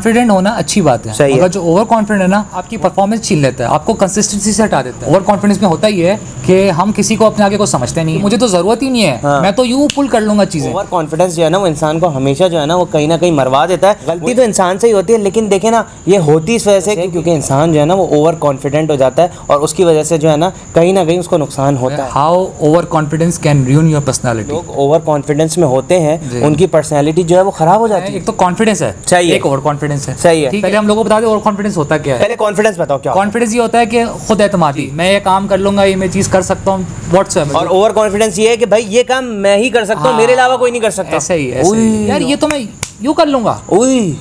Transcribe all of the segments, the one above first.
Confident होना अच्छी बात है, मगर जो ओवर कॉन्फिडेंट है ना, आपकी परफॉर्मेंस छीन लेता है, आपको कंसिस्टेंसी से हटा देता है। ओवर कॉन्फिडेंस में होता ही है कि हम किसी को अपने आगे को समझते नहीं, मुझे तो जरूरत ही नहीं है, मैं तो यूं पुल कर लूंगा चीजें। ओवर कॉन्फिडेंस जो है ना, वो इंसान को हमेशा जो है ना, वो कहीं ना कहीं मरवा देता है। गलती तो इंसान से ही होती है, लेकिन देखे ना, ये होती इस वजह से क्योंकि इंसान जो है ना, वो ओवर कॉन्फिडेंट हो जाता है और उसकी वजह से जो है ना, कहीं ना कहीं उसको नुकसान होता है। How over confidence can ruin your personality. लोग ओवर कॉन्फिडेंस में होते हैं, उनकी पर्सनैलिटी जो है वो खराब हो जाती है। एक तो कॉन्फिडेंस है, सही है, एक ओवर कॉन्फिडेंस है, सही है। पहले हम लोगों को बता दें ओवर कॉन्फिडेंस होता क्या है। पहले कॉन्फिडेंस बताओ क्या। कॉन्फिडेंस ये होता है कि खुद एतमादी, मैं ये काम कर लूंगा, ये मैं चीज कर सकता हूँ, व्हाट्सएप। और ओवर कॉन्फिडेंस ये है कि भाई ये काम मैं ही कर सकता हूँ, मेरे अलावा कोई नहीं कर सकता। ऐसे ही यार, ये तो मैं यूं कर लूंगा,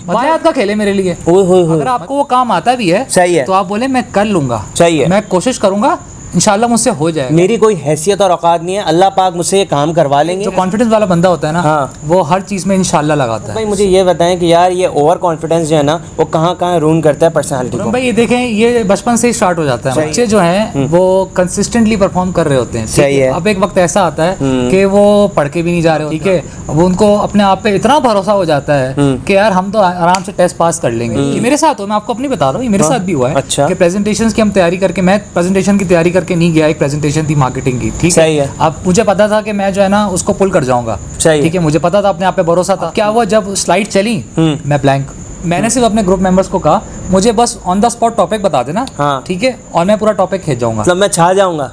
बायात का खेल है मेरे लिए। अगर आपको वो काम आता भी है, सही है, तो आप बोले मैं कर लूंगा, सही है, मैं कोशिश करूंगा, इंशाल्लाह मुझसे हो जाएगा। मेरी कोई हैसियत और औकात नहीं है, अल्लाह पाक मुझसे ये काम करवा लेंगे। जो कॉन्फिडेंस वाला बंदा होता है ना, हाँ, वो हर चीज में इंशाल्लाह लगाता है। भाई मुझे ये बताएं कि यार ये ओवर कॉन्फिडेंस जो है ना, वो कहाँ कहाँ रून करता है पर्सनालिटी को। भाई ये देखें, ये बचपन से ही स्टार्ट हो जाता है। बच्चे जो हैं वो कंसिस्टेंटली परफॉर्म कर रहे होते हैं, सही है। अब एक वक्त ऐसा आता है कि वो पढ़ के भी नहीं जा रहे, ठीक है, अब उनको अपने आप पे इतना भरोसा हो जाता है कि यार हम तो आराम से टेस्ट पास कर लेंगे। ये मेरे साथ हो, मैं आपको अपनी बता रहा हूँ, ये मेरे साथ भी हुआ है। अच्छा, कि प्रेजेंटेशंस की हम तैयारी करके, मैं प्रेजेंटेशन की तैयारी करके नहीं गया, एक प्रेजेंटेशन थी मार्केटिंग की, ठीक है। अब मुझे पता था कि मैं जो है ना उसको पुल कर जाऊंगा, ठीक है, मुझे पता था, अपने आप पे भरोसा था। क्या हुआ, जब स्लाइड चली मैं ब्लैंक। मैंने सिर्फ अपने ग्रुप मेंबर्स को कहा मुझे बस ऑन द स्पॉट टॉपिक बता देना, हाँ, ठीक है, और मैं पूरा टॉपिक खींच जाऊंगा, मतलब मैं छा जाऊंगा,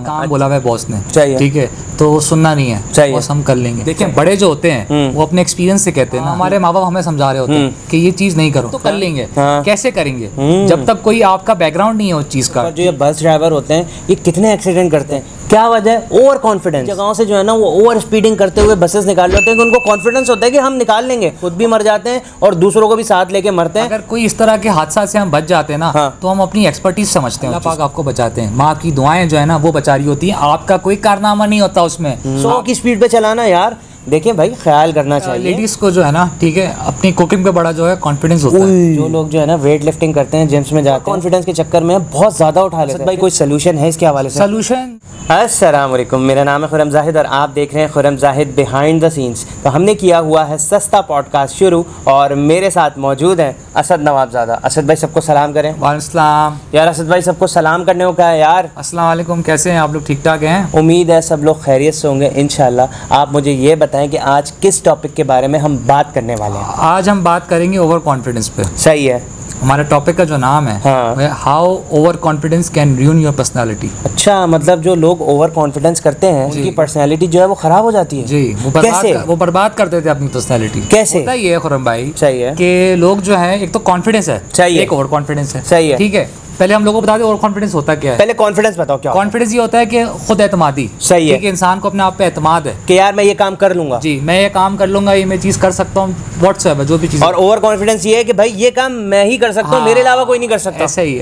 काम बोला मैं बॉस ने, ठीक है, तो सुनना नहीं है, बस हम कर लेंगे। देखें बड़े जो होते हैं वो अपने एक्सपीरियंस से कहते हैं ना, हमारे माँ बाप हमें समझा रहे होते हैं कि ये चीज नहीं करो, तो कर लेंगे। कैसे करेंगे जब तक कोई आपका बैकग्राउंड नहीं है उस चीज का। जो ये बस ड्राइवर होते हैं, ये कितने एक्सीडेंट करते हैं, क्या वजह है? Over confidence. जगहों से जो है ना वो ओवर स्पीडिंग करते हुए बसेस निकाल लेते हैं कि उनको कॉन्फिडेंस होता है कि हम निकाल लेंगे, खुद भी मर जाते हैं और दूसरों को भी साथ लेके मरते हैं। अगर कोई इस तरह के हादसा से हम बच जाते हैं ना, तो हम अपनी एक्सपर्टीज समझते हैं, अल्लाह पाक आपको बचाते हैं, माँ की दुआएं जो है ना वो बचा रही होती हैं, आपका कोई कारनामा नहीं होता उसमें। 100 की स्पीड पे चलाना यार, देखें भाई ख्याल करना चाहिए। लेडीज को जो है ना, ठीक है, अपनी कुकिंग पे बड़ा जो है कॉन्फिडेंस होता है। जो लोग जो है ना वेट लिफ्टिंग करते हैं, जिम्स में जाते हैं, कॉन्फिडेंस के चक्कर में बहुत ज्यादा उठा लेते हैं। भाई कोई सोल्यूशन है इसके हवाले से? सोल्यूशन। अस्सलाम वालेकुम, मेरा नाम है खुरम जाहिद और आप देख रहे हैं Khurram Zahid behind the scenes. तो हमने किया हुआ है सस्ता पॉडकास्ट शुरू और मेरे साथ मौजूद हैं असद नवाबजादा। असद भाई सबको सलाम करें। वालेकुम यार असद भाई सबको सलाम करने को कहा है यार। अस्सलाम वालेकुम, कैसे हैं आप लोग? ठीक ठाक हैं? उम्मीद है सब लोग खैरियत से होंगे इंशाल्लाह। आप मुझे ये बताएं कि आज किस टॉपिक के बारे में हम बात करने वाले हैं? आज हम बात करेंगे ओवर कॉन्फिडेंस पे। सही है, हमारे टॉपिक का जो नाम है, हाँ, how over confidence can ruin your personality. अच्छा, मतलब जो लोग ओवर कॉन्फिडेंस करते हैं उनकी पर्सनालिटी जो है वो खराब हो जाती है। जी, वो बर्बाद कर देते हैं अपनी पर्सनालिटी। कैसे? होता ये है खुरम भाई, सही है, कि लोग जो है, एक तो कॉन्फिडेंस है, एक ओवर कॉन्फिडेंस है, सही है, ठीक है। पहले हम लोगों को बता दें ओवर कॉन्फिडेंस होता क्या है। पहले कॉन्फिडेंस बताओ क्या। कॉन्फिडेंस ये होता है कि खुद एतमादी, सही है, कि इंसान को अपने आप पे एतमाद है कि यार मैं ये काम कर लूंगा, जी, मैं ये काम कर लूंगा, ये मैं चीज कर सकता हूँ, व्हाट्सएप है, जो भी चीज। और ओवर कॉन्फिडेंस ये है कि भाई ये काम मैं ही कर सकता हूँ, मेरे अलावा कोई नहीं कर सकता। ऐसे ही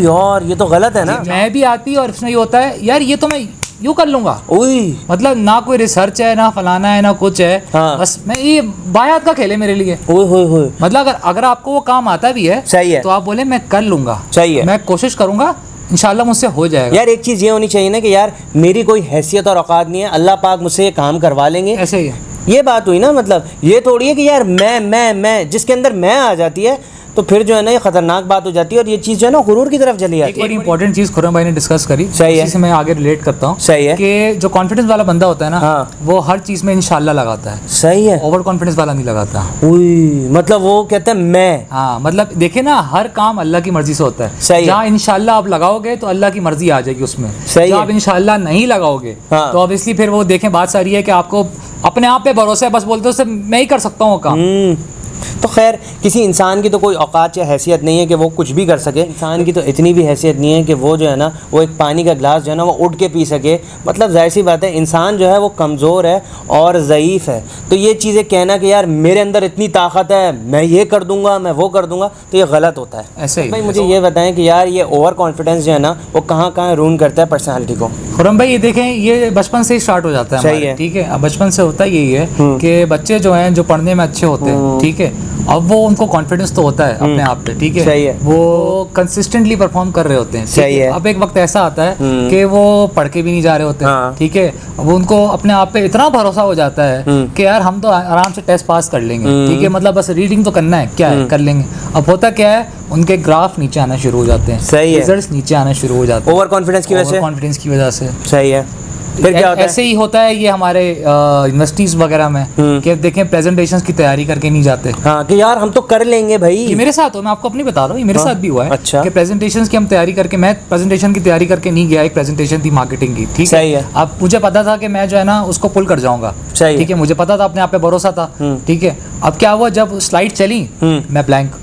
यार ये तो गलत है ना। मैं भी आती है और इसमें ये होता है यार ये तो मैं यूं कर लूंगा, मतलब ना कोई रिसर्च है, ना फलाना है, ना कुछ है, हाँ, बस मैं ये बायात का खेल है मेरे लिए। मतलब अगर आपको वो काम आता भी है, सही है, तो आप बोले मैं कर लूंगा, सही है, मैं कोशिश करूंगा, इंशाल्लाह मुझसे हो जाएगा। यार एक चीज ये होनी चाहिए ना कि यार मेरी कोई हैसियत और औकात नहीं है, अल्लाह पाक मुझसे ये काम करवा लेंगे। ऐसे ही है, ये बात हुई ना। मतलब ये थोड़ी है कि यार मैं जिसके अंदर मैं आ जाती है तो फिर जो है ना ये खतरनाक बात हो जाती है और ये चीज़ जो है ना गुरूर की तरफ चली जाती है। एक इंपॉर्टेंट चीज़ खुरम भाई ने डिस्कस करी, सही है, इसी से मैं आगे रिलेट करता हूँ। सही है, कि जो कॉन्फिडेंस वाला बंदा होता है ना, हाँ, वो हर चीज़ में इंशाल्लाह लगाता है। सही है, ओवर कॉन्फिडेंस वाला नहीं लगाता। मतलब वो कहते हैं मैं, हाँ, मतलब देखिए ना, हर काम अल्लाह की मर्जी से होता है। सही, जहाँ इंशाल्लाह आप लगाओगे तो अल्लाह की मर्जी आ जाएगी उसमें। सही, आप इंशाल्लाह नहीं लगाओगे, हाँ, तो ऑब्वियसली फिर वो देखें, बात सारी है कि आपको अपने आप पे भरोसा है, बस बोलते हो मैं ही कर सकता हूँ वो काम। तो खैर किसी इंसान की तो कोई औकात या हैसियत नहीं है कि वो कुछ भी कर सके। इंसान की तो इतनी भी हैसियत नहीं है कि वो जो है ना वो एक पानी का गिलास जो है ना वो उठ के पी सके। मतलब जाहिर सी बात है इंसान जो है वो कमज़ोर है और ज़ईफ़ है। तो ये चीज़ें कहना कि यार मेरे अंदर इतनी ताकत है, मैं ये कर दूंगा, मैं वो कर दूंगा, तो ये गलत होता है। ऐसे ही भाई मुझे ये बताएं कि यार ये ओवर कॉन्फिडेंस जो है ना वो कहाँ कहाँ रून करता है पर्सनैलिटी को? खुरम भाई ये देखें, ये बचपन से ही स्टार्ट हो जाता है। सही है, ठीक है। अब बचपन से होता यही है कि बच्चे जो हैं जो पढ़ने में अच्छे होते हैं, ठीक है, है। अब वो उनको कॉन्फिडेंस तो होता है अपने आप पे, ठीक है, सही है, वो कंसिस्टेंटली परफॉर्म कर रहे होते हैं, सही है। अब एक वक्त ऐसा आता है कि वो पढ़ के भी नहीं जा रहे होते हैं, ठीक है, अब उनको अपने आप पे इतना भरोसा हो जाता है कि यार हम तो आराम से टेस्ट पास कर लेंगे, ठीक है, मतलब बस रीडिंग तो करना है, क्या है कर लेंगे। अब होता क्या है, उनके ग्राफ नीचे आना शुरू हो जाते हैं, सही है, रिजल्ट्स नीचे आना शुरू हो जाते हैं ओवर कॉन्फिडेंस की वजह से, कॉन्फिडेंस की वजह से। सही है। फिर क्या होता है? ऐसे ही होता है ये हमारे यूनिवर्सिटीज वगैरह में कि देखें प्रेजेंटेशंस की तैयारी करके नहीं जाते। हाँ, कि यार हम तो कर लेंगे भाई। ये मेरे साथ हो, मैं आपको अपनी बता रहा हूँ, ये मेरे साथ भी हुआ है। अच्छा। कि प्रेजेंटेशंस की हम तैयारी करके, मैं प्रेजेंटेशन की तैयारी करके नहीं गया, एक प्रेजेंटेशन थी मार्केटिंग की, ठीक सही है। अब मुझे पता था कि मैं जो है ना उसको पुल कर जाऊंगा, ठीक है, मुझे पता था, अपने आप पे भरोसा था, ठीक है। अब क्या हुआ, जब स्लाइड चली मैं ब्लैंक।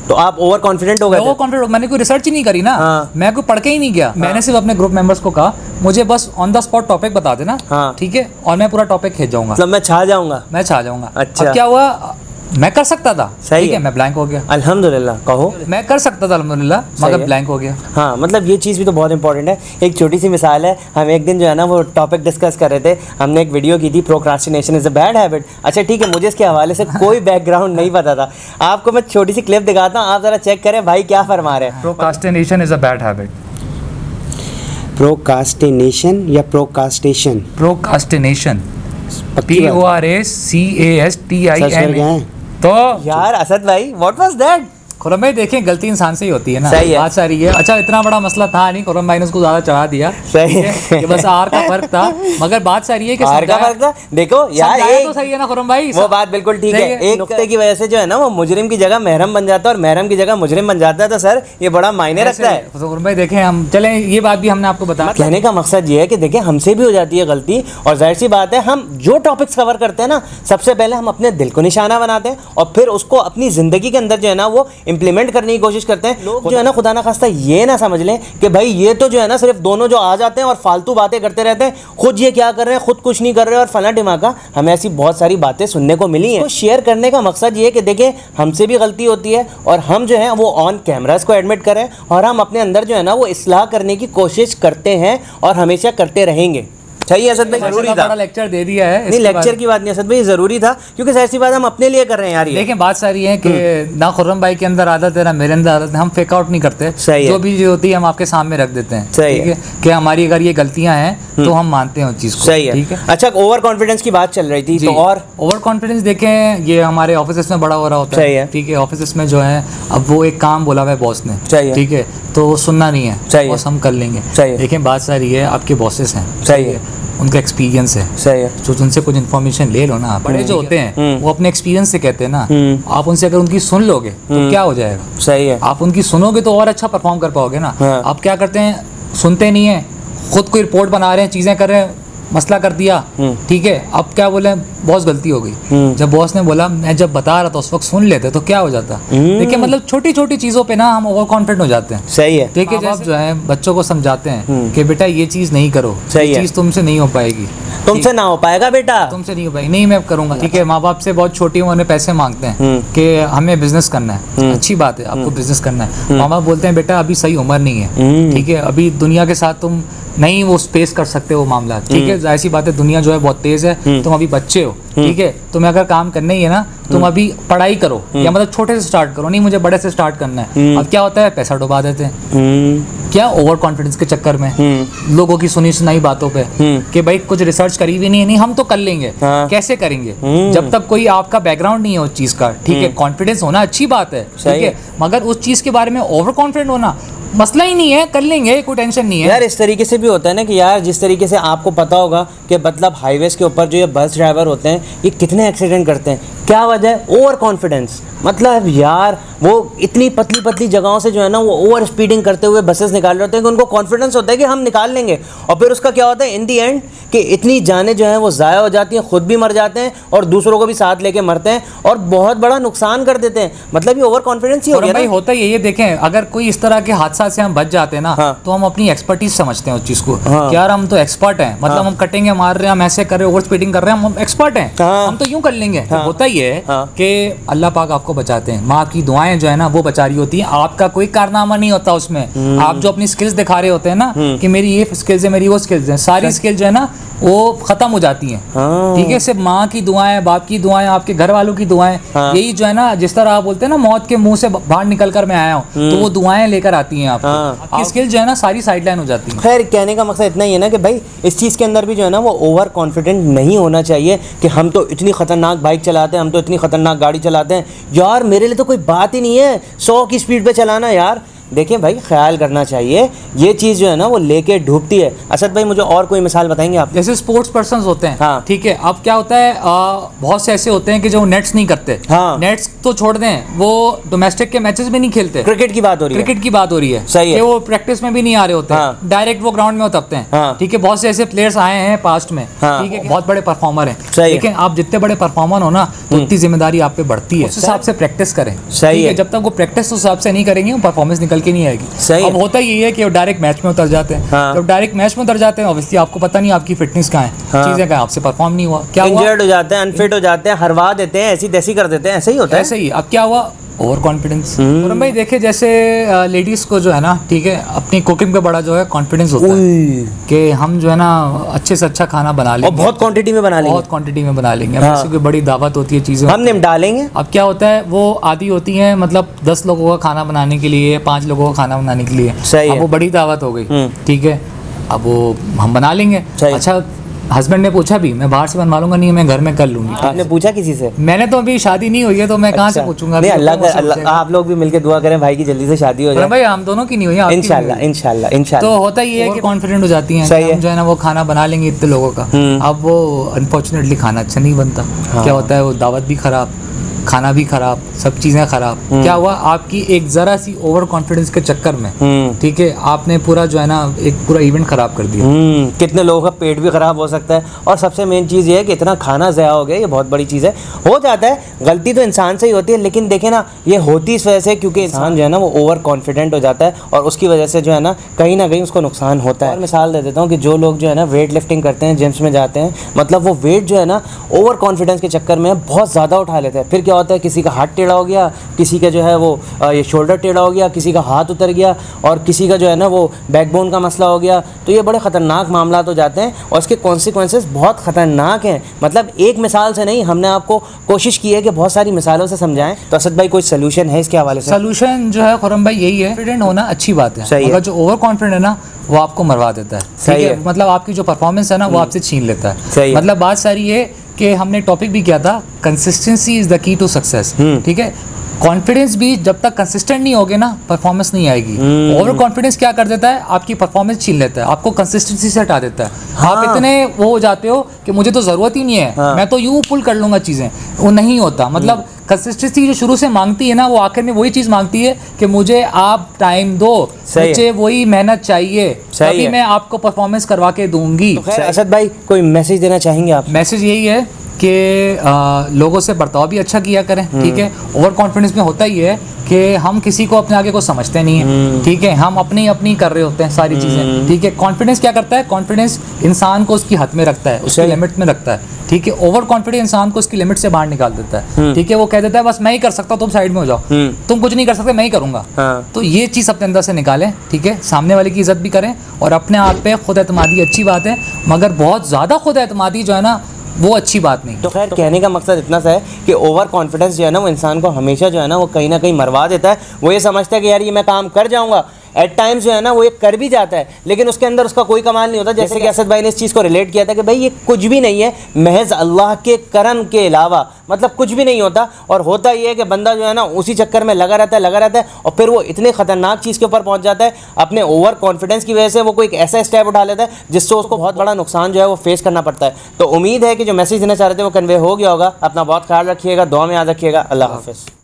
तो आप ओवर कॉन्फिडेंट हो गए? ओवर कॉन्फिडेंट, मैंने कोई रिसर्च ही नहीं करी ना, मैं कोई पढ़ के ही नहीं गया, मैंने सिर्फ अपने ग्रुप मेंबर्स को कहा मुझे बस ऑन द स्पॉट टॉपिक बता देना, ठीक है, और मैं पूरा टॉपिक खींच जाऊंगा, मतलब मैं छा जाऊंगा, मैं छा जाऊंगा। अच्छा। अब क्या हुआ, मैं कर सकता था, सही ठीक है, मैं ब्लैंक हो गया। अल्हम्दुलिल्लाह, कहो। मैं कर सकता था अल्हम्दुलिल्लाह, मगर ब्लैंक हो गया। हाँ, मतलब ये चीज़ भी तो बहुत इंपॉर्टेंट है। एक छोटी सी मिसाल है, हम एक दिन जो है ना वो टॉपिक डिस्कस कर रहे थे, हमने एक वीडियो की थी, procrastination is a bad habit. अच्छा ठीक है, मुझे इसके हवाले से कोई बैकग्राउंड नहीं पता था, आपको मैं छोटी सी क्लिप दिखाता हूँ, आप ज़रा चेक करें भाई क्या फरमा रहे हैं। Procrastination is a bad habit. Procrastination या प्रोकास्टेशन? प्रोक्रास्टिनेशन, पक्की बात। PORACASTIN। सर्च कर गए हैं? तो यार असद भाई, व्हाट वाज दैट? खुरम भाई देखें, गलती इंसान से ही होती है ना, सही है। बात सारी है। अच्छा, इतना बड़ा मसला था नहीं, खुरम भाई ने उसको ज्यादा चढ़ा दिया, सही है, ये बस आर का फर्क था, मगर बात सारी है कि आर का फर्क था। देखो यार, समझाया एक तो सही है ना खुरम भाई, वो बात बिल्कुल ठीक है, एक नुक्ते की वजह से जो है ना वो मुजरिम की जगह महरम बन जाता है और महरम की जगह मुजरिम बन जाता है, तो सर ये बड़ा मायने रखता है। खुरम भाई देखें, हम चलें, ये बात भी हमने आपको बताया, कहने का मकसद ये है कि देखिए हमसे भी हो जाती है गलती, और जाहिर सी बात है हम जो टॉपिक्स कवर करते हैं ना, सबसे पहले हम अपने दिल को निशाना बनाते हैं और फिर उसको अपनी ज़िंदगी के अंदर जो है ना वो इम्प्लीमेंट करने की कोशिश करते हैं। लोग जो है ना खुदा ना खास्ता ये ना समझ लें कि भाई ये तो जो है ना सिर्फ दोनों जो आ जाते हैं और फालतू बातें करते रहते हैं, खुद ये क्या कर रहे हैं, खुद कुछ नहीं कर रहे हैं और फला टिमाका। हमें ऐसी बहुत सारी बातें सुनने को मिली हैं। तो शेयर करने का मकसद ये है कि देखिए हमसे भी गलती होती है और हम जो है वो ऑन कैमरास को एडमिट करें और हम अपने अंदर जो है ना वो इस्लाह करने की कोशिश करते हैं और हमेशा करते रहेंगे। सही है असद भाई, जरूरी था। बड़ा लेक्चर दे दिया है, नहीं लेक्चर की बात नहीं असद भाई, जरूरी था, क्योंकि ऐसी बात हम अपने लिए कर रहे हैं यार। देखें बात सारी है कि ना खुर्रम भाई के अंदर आदत है ना मेरे अंदर आदत है, हम फेक आउट नहीं करते, जो भी जो होती है हम आपके सामने रख देते हैं, ठीक है, कि हमारी अगर ये गलतियां हैं तो हम मानते हैं उस चीज़ को, सही है, ठीक है। अच्छा, ओवर कॉन्फिडेंस की बात चल रही थी, तो और ओवर कॉन्फिडेंस देखें, ये हमारे ऑफिस में बड़ा हो रहा होता है, ठीक है, ऑफिस में जो है अब वो एक काम बोला हुआ है बॉस ने, ठीक है, तो वो सुनना नहीं है, बॉस हम कर लेंगे, देखें बात सारी है, आपके बॉसेस हैं, सही है, उनका एक्सपीरियंस है, सही है, जो उनसे कुछ इन्फॉर्मेशन ले लो ना, बड़े जो होते हैं वो अपने एक्सपीरियंस से कहते हैं ना, आप उनसे अगर उनकी सुन लोगे तो क्या हो जाएगा, सही है, आप उनकी सुनोगे तो और अच्छा परफॉर्म कर पाओगे ना। आप क्या करते हैं, सुनते नहीं है, खुद कोई रिपोर्ट बना रहे हैं, चीज़ें कर रहे हैं, मसला कर दिया, ठीक है, अब क्या बोले, बहुत गलती हो गई, जब बॉस ने बोला मैं जब बता रहा था उस वक्त सुन लेते तो क्या हो जाता। देखिए मतलब छोटी छोटी चीज़ों पे ना हम ओवर कॉन्फिडेंट हो जाते हैं, सही है, ठीक है, जैसे जो है बच्चों को समझाते हैं कि बेटा ये चीज़ नहीं करो, ये चीज़ तुमसे नहीं हो पाएगी, तुमसे ना हो पाएगा बेटा, तुमसे नहीं हो पाएगी, नहीं मैं करूँगा, ठीक है। माँ बाप से बहुत छोटी उम्र में पैसे मांगते हैं कि हमें बिजनेस करना है, अच्छी बात है, आपको बिजनेस करना है, माँ बाप बोलते हैं बेटा अभी सही उम्र नहीं है, ठीक है, अभी दुनिया के साथ तुम नहीं वो स्पेस कर सकते वो मामला, ठीक है, जाहिर सी बात है दुनिया जो है बहुत तेज है, तुम अभी बच्चे हो, ठीक है, तुम्हें अगर काम करना ही है ना तुम अभी पढ़ाई करो, या मतलब छोटे से स्टार्ट करो, नहीं मुझे बड़े से स्टार्ट करना है। अब क्या होता है, पैसा डुबा देते हैं, क्या ओवर कॉन्फिडेंस के चक्कर में, लोगों की सुनी सुनाई बातों पे कि भाई कुछ रिसर्च करी भी नहीं है, नहीं हम तो कर लेंगे, कैसे करेंगे, जब तक कोई आपका बैकग्राउंड नहीं है उस चीज का, ठीक है, कॉन्फिडेंस होना अच्छी बात है, ठीक है, मगर उस चीज के बारे में ओवर कॉन्फिडेंट होना मसला ही नहीं है, कर लेंगे, कोई टेंशन नहीं है यार। इस तरीके से भी होता है ना कि यार जिस तरीके से आपको पता होगा कि मतलब हाईवेज के ऊपर जो ये बस ड्राइवर होते हैं ये कितने एक्सीडेंट करते हैं, क्या वजह है, ओवर कॉन्फिडेंस। मतलब यार वो इतनी पतली पतली जगहों से जो है ना वो ओवर स्पीडिंग करते हुए बसेस निकाल रहे होते हैं कि उनको कॉन्फिडेंस होता है कि हम निकाल लेंगे, और फिर उसका क्या होता है इन दी एंड कि इतनी जानें जो हैं वो ज़ाया हो जाती हैं, खुद भी मर जाते हैं और दूसरों को भी साथ लेके मरते हैं और बहुत बड़ा नुकसान कर देते हैं। मतलब ये ओवर कॉन्फिडेंस ही हो गया भाई, होता ही है ये। देखें अगर कोई इस तरह के हादसा से हम बच जाते हैं ना, तो हम अपनी एक्सपर्टीज समझते हैं उस चीज़ को, यार हम तो एक्सपर्ट हैं, मतलब हम कटेंगे मार रहे हैं, हम ऐसे कर रहे हैं, ओवर स्पीडिंग कर रहे हैं, हम एक्सपर्ट हैं, हम तो यूं कर लेंगे। होता ही है कि अल्लाह पाक आपको बचाते हैं, माँ की दुआएं जो है ना वो बचा रही होती हैं, आपका कोई कारनामा नहीं होता उसमें, आप जो जो अपनी स्किल्स दिखा रहे होते हैं ना कि मेरी ये स्किल्स है, मेरी वो स्किल्स हैं, सारी स्किल जो है ना वो खत्म हो जाती हैं। ठीक है, सिर्फ माँ की दुआएं, बाप की दुआएं, आपके घर वालों की दुआएं, यही जो है ना, जिस तरह आप बोलते हैं ना मौत के मुंह से बाहर निकल कर मैं आया हूँ, तो वो दुआएं लेकर आती हैं आपको। आपकी स्किल जो है ना सारी साइडलाइन हो जाती है। खैर कहने का मकसद इतना ही है ना कि भाई इस चीज़ के अंदर भी जो है ना वो ओवर कॉन्फिडेंट नहीं होना चाहिए कि हम तो इतनी खतरनाक बाइक चलाते हैं, हम तो इतनी खतरनाक गाड़ी चलाते हैं, यार मेरे लिए तो कोई बात ही नहीं है 100 की स्पीड पे चलाना। यार देखिए भाई, ख्याल करना चाहिए, ये चीज़ जो है ना वो लेके डूबती है। असद भाई मुझे और कोई मिसाल बताएंगे आप? जैसे स्पोर्ट्स पर्सन्स होते हैं, हाँ। ठीक है, अब क्या होता है, बहुत से ऐसे होते हैं कि जो नेट्स नहीं करते। हाँ। नेट्स तो छोड़ दें, वो डोमेस्टिक के मैचेस में नहीं खेलते। क्रिकेट की बात हो रही है, क्रिकेट की बात हो रही है, सही है। कि वो प्रैक्टिस में भी नहीं आ रहे होते, हाँ। डायरेक्ट वो ग्राउंड में उतरते हैं। हाँ। ठीक है, बहुत से ऐसे प्लेयर्स आए हैं पास्ट में, हाँ। ठीक है, बहुत बड़े परफॉर्मर हैं, सही है। लेकिन आप जितने बड़े परफॉर्मर हो ना उतनी जिम्मेदारी आप पे बढ़ती है। उस हिसाब से प्रैक्टिस करें, सही ठीक है। जब तक वो प्रैक्टिस उस हिसाब से नहीं करेंगे वो परफॉर्मेंस निकल के नहीं आएगी। अब होता यही है कि वो डायरेक्ट मैच में उतर जाते हैं। हाँ। जब डायरेक्ट मैच में उतर जाते हैं ऑब्वियसली आपको पता नहीं आपकी फिटनेस कहाँ है, हाँ। चीजें कहाँ, आपसे परफॉर्म नहीं हुआ, क्या हुआ, इंजर्ड हो जाते हैं, अनफिट हो जाते हैं, हरवा देते हैं, ऐसी तैसी कर देते हैं, ऐसे ही होता है। ऐसे ही। अब क्या हुआ, ओवर कॉन्फिडेंस। और भाई देखिए, जैसे लेडीज को जो है ना, ठीक है, अपनी कुकिंग पे बड़ा जो है कॉन्फिडेंस होता है कि हम जो है ना अच्छे से अच्छा खाना बना लेंगे, और बहुत क्वांटिटी में बना लेंगे, बहुत क्वांटिटी में बना लेंगे। हाँ। जैसे कोई बड़ी दावत होती है, चीजें हम निम डालेंगे। अब क्या होता है, वो आदि होती हैं मतलब 10 लोगों का खाना बनाने के लिए, 5 लोगों का खाना बनाने के लिए। सही अब है। वो बड़ी दावत हो गई, ठीक है, अब वो हम बना लेंगे। सही। अच्छा, हस्बैंड ने पूछा भी, मैं बाहर से बनवा लूंगा, नहीं मैं घर में कर लूंगी। आपने पूछा किसी से? मैंने तो अभी शादी नहीं हुई है, तो मैं कहाँ से अच्छा। पूछूंगा? नहीं, अल्लाह आप लोग भी मिलके दुआ करें भाई की जल्दी से शादी हो जाए। भाई हम दोनों की नहीं हुई, आपकी इंशाल्लाह हुई। इंशाल्लाह इंशाल्लाह। तो होता ही है कि कॉन्फिडेंट हो जाती हैं सही कि है। हम जो है ना वो खाना बना लेंगे इतने लोगों का। अब वो अनफॉर्चुनेटली खाना अच्छा नहीं बनता। क्या होता है, वो दावत भी खराब, खाना भी खराब, सब चीज़ें खराब। क्या हुआ, आपकी एक ज़रा सी ओवर कॉन्फिडेंस के चक्कर में, ठीक है, आपने पूरा जो है ना एक पूरा इवेंट खराब कर दिया। कितने लोगों का पेट भी खराब हो सकता है, और सबसे मेन चीज़ ये है कि इतना खाना ज़ाया हो गया, ये बहुत बड़ी चीज़ है। हो जाता है, गलती तो इंसान से ही होती है, लेकिन देखे ना ये होती इस वजह से क्योंकि इंसान जो है ना वो ओवर कॉन्फिडेंट हो जाता है, और उसकी वजह से जो है ना कहीं उसको नुकसान होता है। और मिसाल दे देता हूँ कि जो लोग जो है ना वेट लिफ्टिंग करते हैं, जिम्स में जाते हैं, मतलब वो वेट जो है ना ओवर कॉन्फिडेंस के चक्कर में बहुत ज़्यादा उठा लेते हैं। फिर क्या होता है, किसी का हाथ टेढ़ा हो गया, किसी का जो है वो ये शोल्डर टेढ़ा हो गया, किसी का हाथ उतर गया, और किसी का जो है ना वो बैकबोन का मसला हो गया। तो ये बड़े ख़तरनाक मामला हो जाते हैं, और इसके कॉन्सिक्वेंसेस बहुत ख़तरनाक हैं। मतलब एक मिसाल से नहीं, हमने आपको कोशिश की है कि बहुत सारी मिसालों से समझाएं। तो असद भाई कोई सोल्यूशन है इसके हवाले से? सोल्यूशन जो है खुरम भाई यही है, कॉन्फिडेंट होना अच्छी बात है, मगर जो ओवर कॉन्फिडेंट है ना वो आपको मरवा देता है। सही है। मतलब आपकी जो परफॉर्मेंस है ना वो आपसे छीन लेता है। सही है। मतलब बात सारी है कि हमने टॉपिक भी किया था, consistency is the key to success. ठीक है, कॉन्फिडेंस भी जब तक कंसिस्टेंट नहीं होगे ना परफॉर्मेंस नहीं आएगी। ओवर कॉन्फिडेंस क्या कर देता है, आपकी परफॉर्मेंस छीन लेता है, आपको कंसिस्टेंसी से हटा देता है। हाँ। आप इतने वो हो जाते हो कि मुझे तो ज़रूरत ही नहीं है, हाँ। मैं तो यूं पुल कर लूँगा चीज़ें, वो नहीं होता। मतलब कंसिस्टेंसी जो शुरू से मांगती है ना, वो आखिर में वही चीज़ मांगती है कि मुझे आप टाइम दो, मुझे वही मेहनत चाहिए, तभी मैं आपको परफॉर्मेंस करवा के दूंगी। तो असद भाई कोई मैसेज देना चाहेंगे आप? मैसेज यही है कि लोगों से बर्ताव भी अच्छा किया करें। ठीक है, ओवर कॉन्फिडेंस में होता ही है कि हम किसी को अपने आगे को समझते नहीं है। ठीक है, हम अपनी अपनी कर रहे होते हैं सारी चीज़ें। ठीक है, कॉन्फिडेंस क्या करता है, कॉन्फिडेंस इंसान को उसकी हद में रखता है, उसकी लिमिट में रखता है। ठीक है, ओवर कॉन्फिडेंस इंसान को उसकी लिमिट से बाहर निकाल देता है। ठीक है, वो कह देता है बस मैं ही कर सकता हूँ, तुम साइड में हो जाओ, तुम कुछ नहीं कर सकते, मैं ही करूँगा। तो ये चीज़ अपने अंदर से निकालें। ठीक है, सामने वाले की इज्जत भी करें और अपने आप पे खुद एतमादी अच्छी बात है, मगर बहुत ज़्यादा खुद एतमादी जो है ना वो अच्छी बात नहीं। तो खैर कहने का मकसद इतना सा है कि ओवर कॉन्फिडेंस जो है ना वो इंसान को हमेशा जो है ना वो कहीं ना कहीं मरवा देता है। वो ये समझता है कि यार ये मैं काम कर जाऊंगा, एट टाइम्स जो है ना वो ये कर भी जाता है, लेकिन उसके अंदर उसका कोई कमाल नहीं होता। जैसे कि असद भाई ने इस चीज़ को रिलेट किया था कि भाई ये कुछ भी नहीं है, महज अल्लाह के करम के अलावा मतलब कुछ भी नहीं होता। और होता ये है कि बंदा जो है ना उसी चक्कर में लगा रहता है और फिर वो इतने ख़तरनाक चीज़ के ऊपर पहुंच जाता है अपने ओवर कॉन्फिडेंस की वजह से। वो कोई एक ऐसा स्टेप उठा लेता है जिससे उसको बहुत बड़ा नुकसान जो है वो फेस करना पड़ता है। तो उम्मीद है कि जो मैसेज देना चाह रहे थे वो कन्वे हो गया होगा। अपना बहुत ख्याल रखिएगा, दुआ में याद रखिएगा। अल्लाह हाफ़िज़।